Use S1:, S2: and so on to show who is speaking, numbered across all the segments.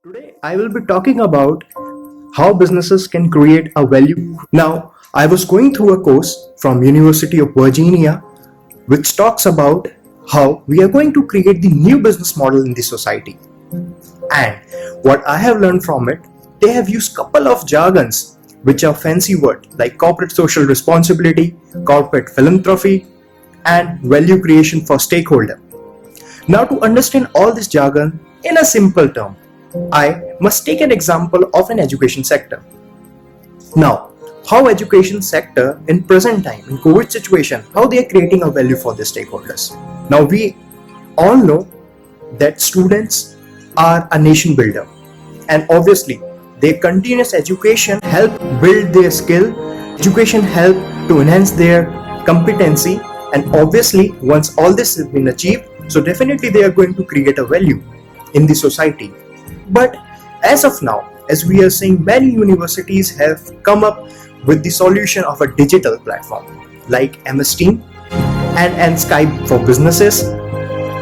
S1: Today, I will be talking about how businesses can create a value. Now, I was going through a course from University of Virginia which talks about how we are going to create the new business model in the society. And what I have learned from it, they have used couple of jargons which are fancy words like corporate social responsibility, corporate philanthropy, and value creation for stakeholder. Now, to understand all this jargon in a simple term, I must take an example of an education sector. Now, how education sector in present time, in COVID situation, how they are creating a value for the stakeholders. Now, we all know that students are a nation builder, and obviously, their continuous education help build their skill. Education help to enhance their competency, and obviously, once all this has been achieved, so definitely they are going to create a value in the society. But as of now, as we are seeing, many universities have come up with the solution of a digital platform like MS Team and Skype for businesses.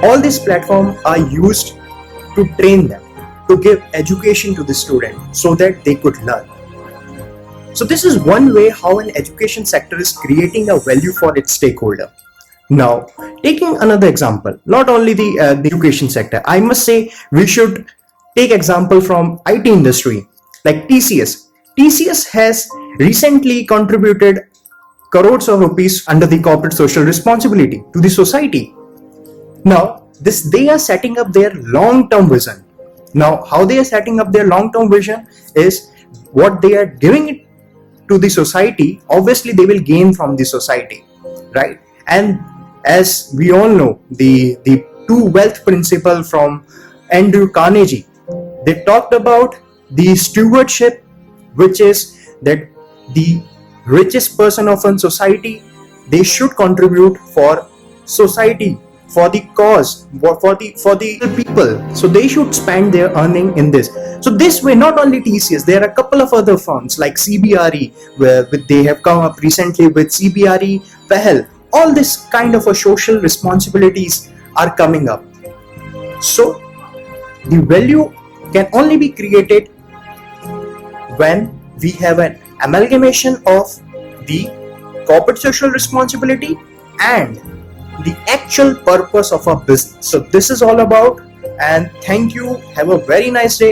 S1: All these platforms are used to train them, to give education to the student so that they could learn. So this is one way how an education sector is creating a value for its stakeholder. Now, taking another example, not only the education sector, I must say we should take example from IT industry like TCS. TCS has recently contributed crores of rupees under the corporate social responsibility to the society. Now, this they are setting up their long-term vision. Now, how they are setting up their long-term vision is what they are giving it to the society. Obviously, they will gain from the society, right? And as we all know, the two wealth principle from Andrew Carnegie, they talked about the stewardship, which is that the richest person of a society, they should contribute for society, for the cause, for the people. So they should spend their earning in this. So this way, not only TCS, there are a couple of other firms like CBRE, where they have come up recently with CBRE Pahel. All this kind of a social responsibilities are coming up. So the value can only be created when we have an amalgamation of the corporate social responsibility and the actual purpose of our business. So this is all about, and thank you. Have a very nice day.